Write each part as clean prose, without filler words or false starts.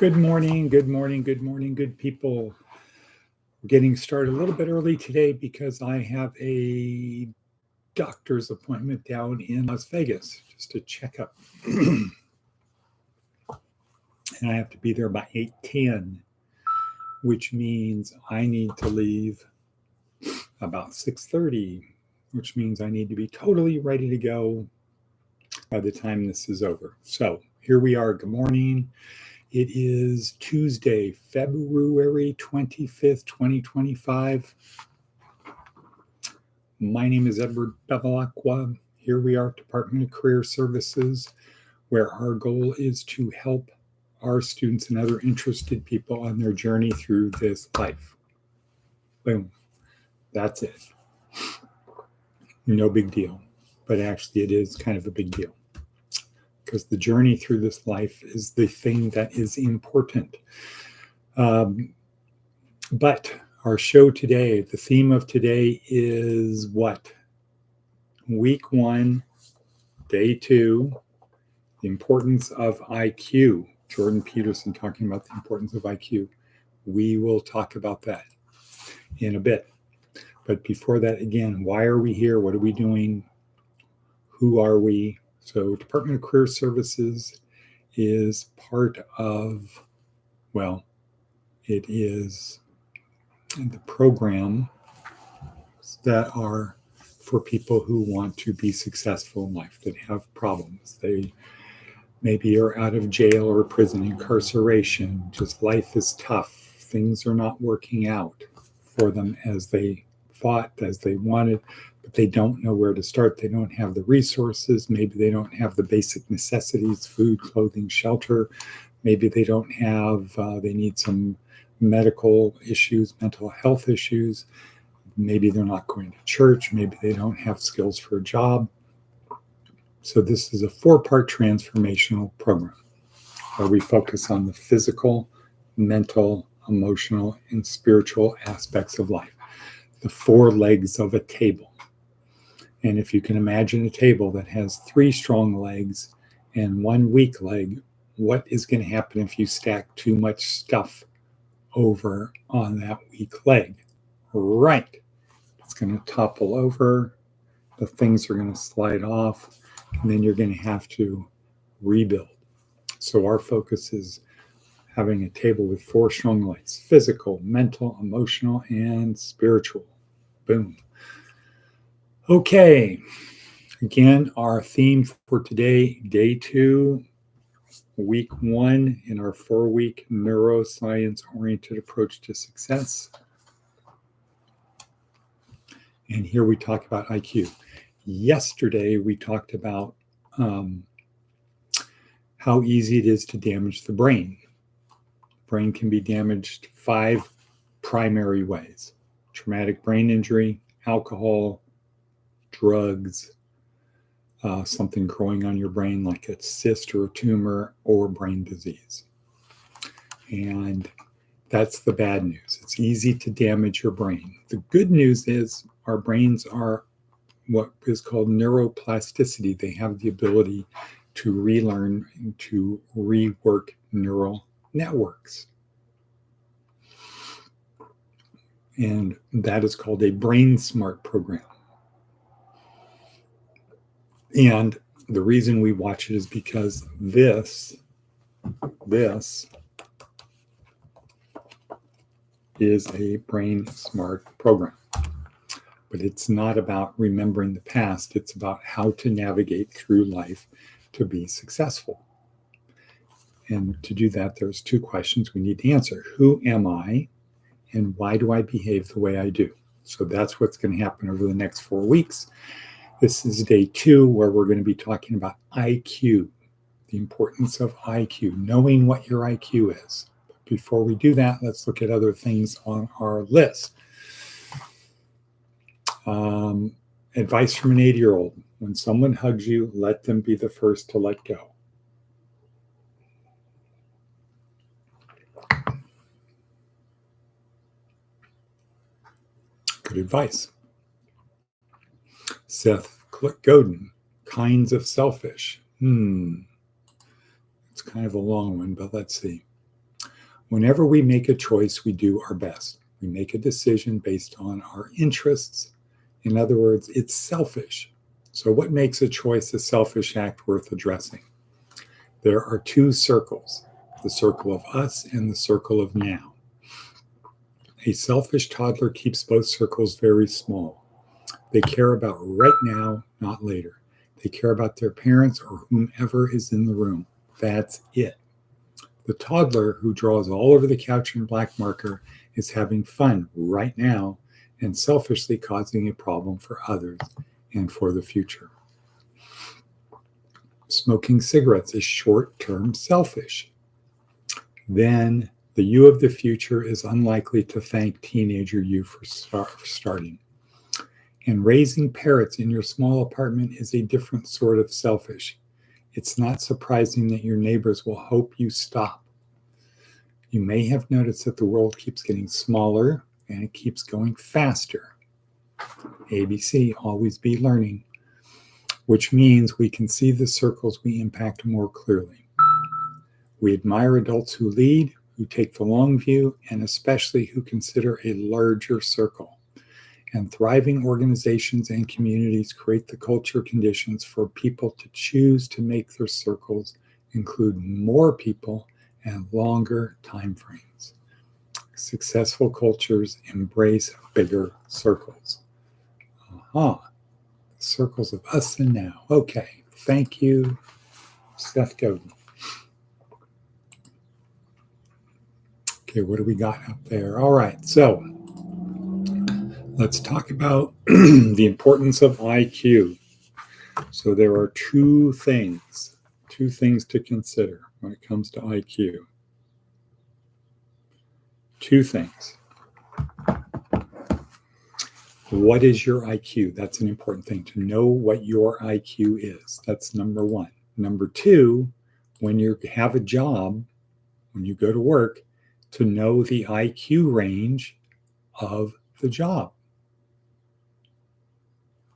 Good morning, good morning, good morning, good people. We're getting started a little bit early today because I have a doctor's appointment down in Las Vegas, just a checkup. And I have to be there by 8:10, which means I need to leave about 6:30, which means I need to be totally ready to go by the time this is over. So here we are. Good morning. It is Tuesday, February 25th, 2025. My name is Edward Bevilacqua. Here we are, Department of Career Services, where our goal is to help our students and other interested people on their journey through this life. Boom. That's it. No big deal. But actually, it is kind of a big deal, because the journey through this life is the thing that is important. But our show today, the theme of today is what? Week 1, day 2, the importance of IQ. Jordan Peterson talking about the importance of IQ. We will talk about that in a bit. But before that, again, why are we here? What are we doing? Who are we? So Department of Career Services is part of, well, it is the program that are for people who want to be successful in life, that have problems. They maybe are out of jail or prison, incarceration, just life is tough. Things are not working out for them as they thought, as they wanted, but they don't know where to start. They don't have the resources. Maybe they don't have the basic necessities, food, clothing, shelter. Maybe they don't have, they need some medical issues, mental health issues. Maybe they're not going to church. Maybe they don't have skills for a job. So this is a 4-part transformational program where we focus on the physical, mental, emotional, and spiritual aspects of life, the 4 legs of a table. And if you can imagine a table that has 3 strong legs and 1 weak leg, what is going to happen if you stack too much stuff over on that weak leg? Right. It's going to topple over. The things are going to slide off, and then you're going to have to rebuild. So our focus is having a table with 4 strong legs: physical, mental, emotional, and spiritual. Boom. Okay. Again, our theme for today, day 2, week 1 in our 4-week neuroscience-oriented approach to success. And here we talk about IQ. Yesterday, we talked about how easy it is to damage the brain. The brain can be damaged 5 primary ways: traumatic brain injury, alcohol, drugs, something growing on your brain like a cyst or a tumor, or brain disease. And that's the bad news. It's easy to damage your brain. The good news is our brains are what is called neuroplasticity. They have the ability to relearn and to rework neural networks. And that is called a brain smart program. And the reason we watch it is because this is a brain smart program. But it's not about remembering the past. It's about how to navigate through life to be successful. And to do that, there's 2 questions we need to answer. Who am I? And why do I behave the way I do? So that's what's going to happen over the next 4 weeks. This is day 2, where we're going to be talking about IQ, the importance of IQ, knowing what your IQ is. But before we do that, let's look at other things on our list. Advice from an 80-year-old: when someone hugs you, let them be the first to let go. Good advice. Seth Godin: kinds of selfish. It's kind of a long one, but let's see. Whenever we make a choice, we do our best. We make a decision based on our interests. In other words, it's selfish. So what makes a choice a selfish act worth addressing? There are two circles, the circle of us and the circle of now. A selfish toddler keeps both circles very small. They care about right now, not later. They care about their parents or whomever is in the room. That's it. The toddler who draws all over the couch in black marker is having fun right now and selfishly causing a problem for others and for the future. Smoking cigarettes is short-term selfish. Then the you of the future is unlikely to thank teenager you for starting. And raising parrots in your small apartment is a different sort of selfish. It's not surprising that your neighbors will hope you stop. You may have noticed that the world keeps getting smaller and it keeps going faster. ABC, always be learning, which means we can see the circles we impact more clearly. We admire adults who lead, who take the long view, and especially who consider a larger circle. And thriving organizations and communities create the culture conditions for people to choose to make their circles include more people and longer time frames. Successful cultures embrace bigger circles. Circles of us and now. Okay, thank you, Seth Godin. Okay, what do we got up there? All right, so let's talk about the importance of IQ. So there are two things to consider when it comes to IQ. Two things. What is your IQ? That's an important thing, to know what your IQ is. That's number one. Number two, when you have a job, when you go to work, to know the IQ range of the job.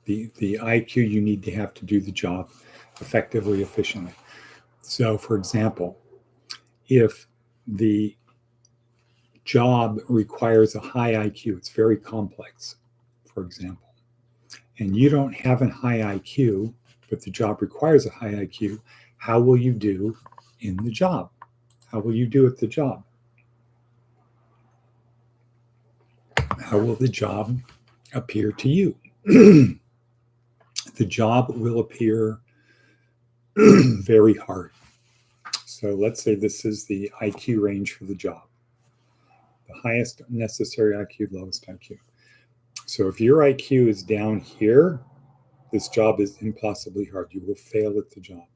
The IQ you need to have to do the job effectively, efficiently. So, for example, if the job requires a high IQ, it's very complex, for example, and you don't have a high IQ, but the job requires a high IQ, how will you do in the job? How will you do at the job? How will the job appear to you? The job will appear very hard. So let's say this is the IQ range for the job. The highest necessary IQ, lowest IQ. So if your IQ is down here, this job is impossibly hard. You will fail at the job.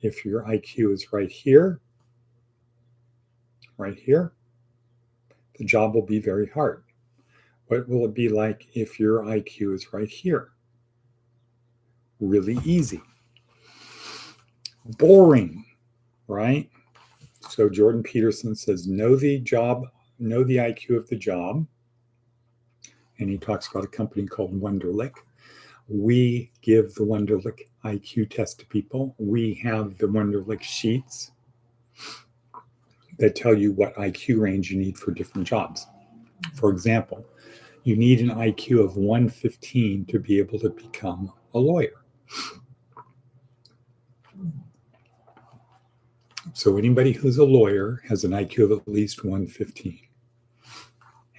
If your IQ is right here, the job will be very hard. What will it be like if your IQ is right here? Really easy. Boring, right? So Jordan Peterson says, know the IQ of the job. And he talks about a company called Wonderlic. We give the Wonderlic IQ test to people. We have the Wonderlic sheets that tell you what IQ range you need for different jobs. For example, you need an IQ of 115 to be able to become a lawyer. So anybody who's a lawyer has an IQ of at least 115.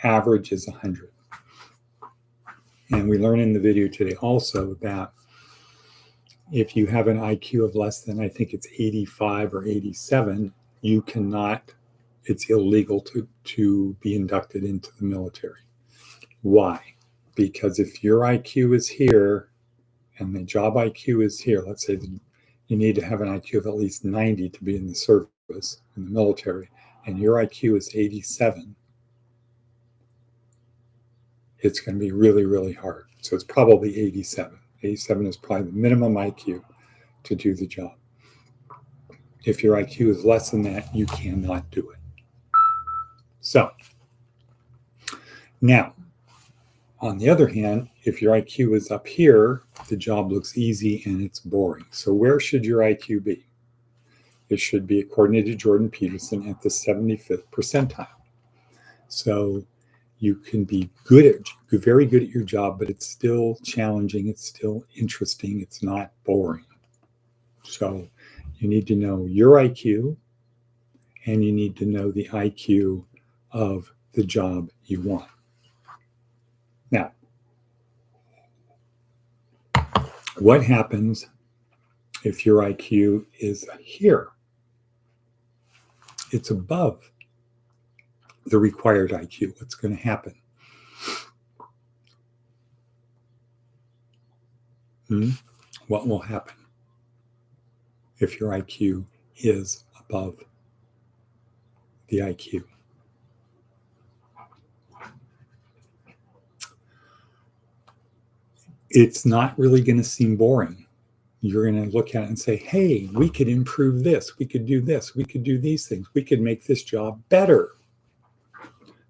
Average is 100. And we learn in the video today also that if you have an IQ of less than, I think it's 85 or 87, you cannot, it's illegal to be inducted into the military. Why? Because if your IQ is here and the job IQ is here, let's say you need to have an IQ of at least 90 to be in the service, in the military, and your IQ is 87, it's going to be really, really hard. So it's probably 87. 87 is probably the minimum IQ to do the job. If your IQ is less than that, you cannot do it. So now, on the other hand, if your IQ is up here, the job looks easy and it's boring. So where should your IQ be? it should be, according to Jordan Peterson, at the 75th percentile. So you can be very good at your job, but it's still challenging. It's still interesting. It's not boring. So you need to know your IQ, and you need to know the IQ of the job you want. Now, what happens if your IQ is here? It's above the required IQ. What's going to happen? What will happen if your IQ is above the IQ? It's not really going to seem boring. You're going to look at it and say, hey, we could improve this. We could do this. We could do these things. We could make this job better.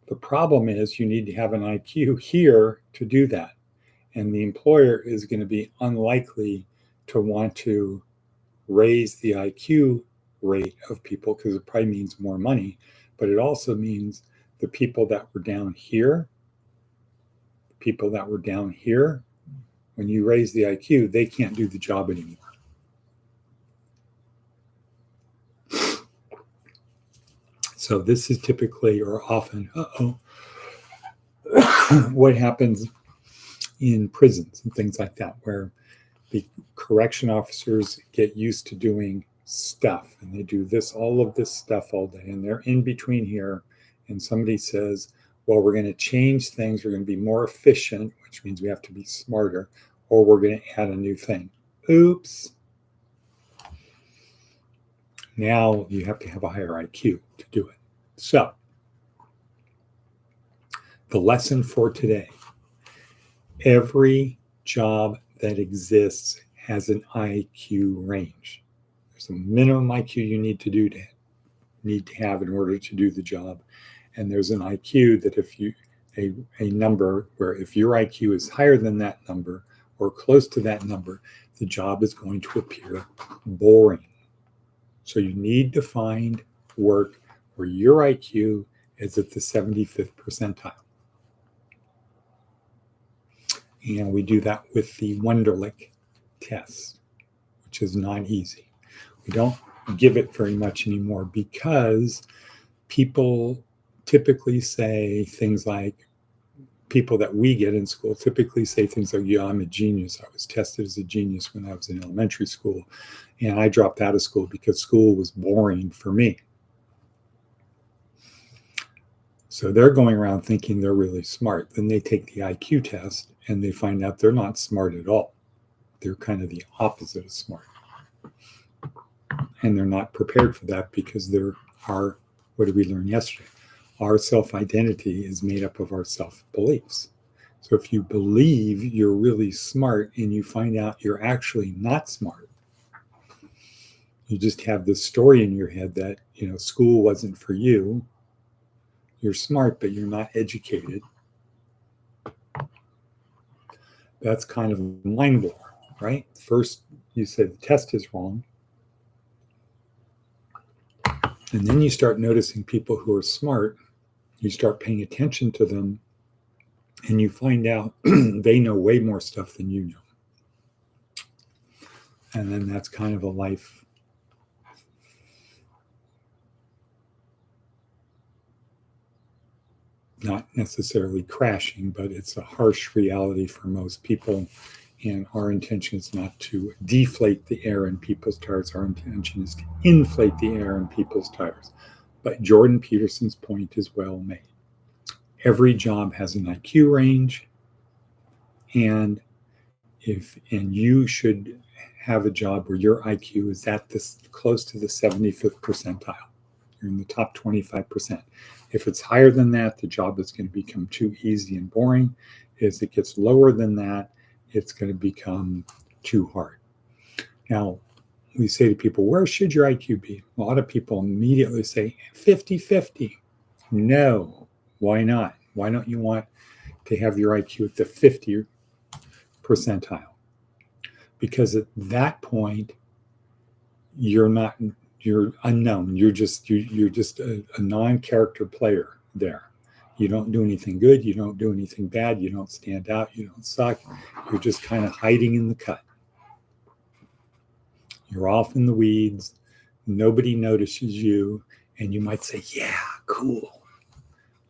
The problem is you need to have an IQ here to do that. And the employer is going to be unlikely to want to raise the IQ rate of people because it probably means more money. But it also means the people that were down here, when you raise the IQ, they can't do the job anymore. So this is typically or often, what happens in prisons and things like that, where the correction officers get used to doing stuff and they do all of this stuff all day, and they're in between here, and somebody says, well, we're going to change things, we're going to be more efficient, which means we have to be smarter, or we're going to add a new thing. Oops. Now you have to have a higher IQ to do it. So the lesson for today: every job that exists has an IQ range. There's a minimum IQ you need to have in order to do the job. And there's an IQ that a number where if your IQ is higher than that number or close to that number, the job is going to appear boring. So you need to find work where your IQ is at the 75th percentile. And we do that with the Wonderlic test, which is not easy. We don't give it very much anymore because people typically say things like, people that we get in school typically say things like, yeah, I'm a genius. I was tested as a genius when I was in elementary school, and I dropped out of school because school was boring for me. So they're going around thinking they're really smart. Then they take the IQ test and they find out they're not smart at all. They're kind of the opposite of smart. And they're not prepared for that because what did we learn yesterday? Our self-identity is made up of our self-beliefs. So if you believe you're really smart and you find out you're actually not smart, you just have this story in your head that, school wasn't for you. You're smart, but you're not educated. That's kind of a mind blower, right? First, you say the test is wrong. And then you start noticing people who are smart. You start paying attention to them, and you find out they know way more stuff than you know. And then that's kind of a life. Not necessarily crashing, but it's a harsh reality for most people. And our intention is not to deflate the air in people's tires. Our intention is to inflate the air in people's tires. But Jordan Peterson's point is well made. Every job has an IQ range, and you should have a job where your IQ is at this close to the 75th percentile. You're in the top 25%. If it's higher than that, the job is going to become too easy and boring. As it gets lower than that, it's going to become too hard. Now, we say to people, where should your IQ be? A lot of people immediately say 50-50. No, why not? Why don't you want to have your IQ at the 50th percentile? Because at that point, you're not You're unknown. You're just a non-character player there. You don't do anything good. You don't do anything bad. You don't stand out. You don't suck. You're just kind of hiding in the cut. You're off in the weeds. Nobody notices you. And you might say, yeah, cool.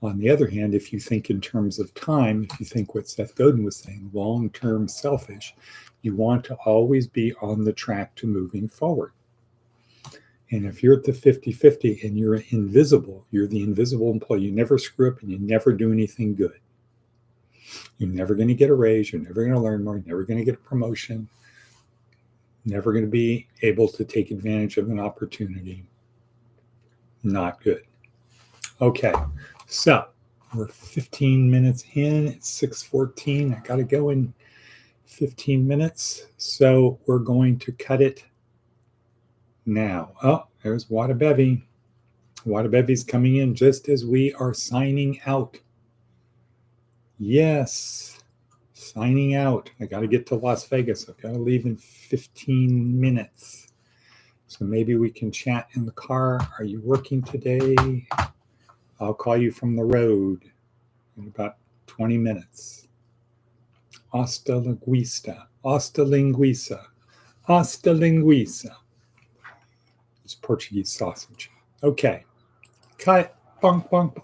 On the other hand, if you think in terms of time, if you think what Seth Godin was saying, long-term selfish, you want to always be on the track to moving forward. And if you're at the 50-50 and you're invisible, you're the invisible employee, you never screw up and you never do anything good. You're never going to get a raise. You're never going to learn more. You're never going to get a promotion. Never going to be able to take advantage of an opportunity. Not good. Okay, so we're 15 minutes in. It's 6:14. I got to go in 15 minutes. So we're going to cut it now. Oh, there's Wada Bevy. Wada Bevy's coming in just as we are signing out. Yes, signing out. I got to get to Las Vegas. I've got to leave in 15 minutes. So maybe we can chat in the car. Are you working today? I'll call you from the road in about 20 minutes. Hasta linguista. Hasta linguisa. Hasta linguisa. It's Portuguese sausage. Okay. Cut. Bonk, bonk, bonk.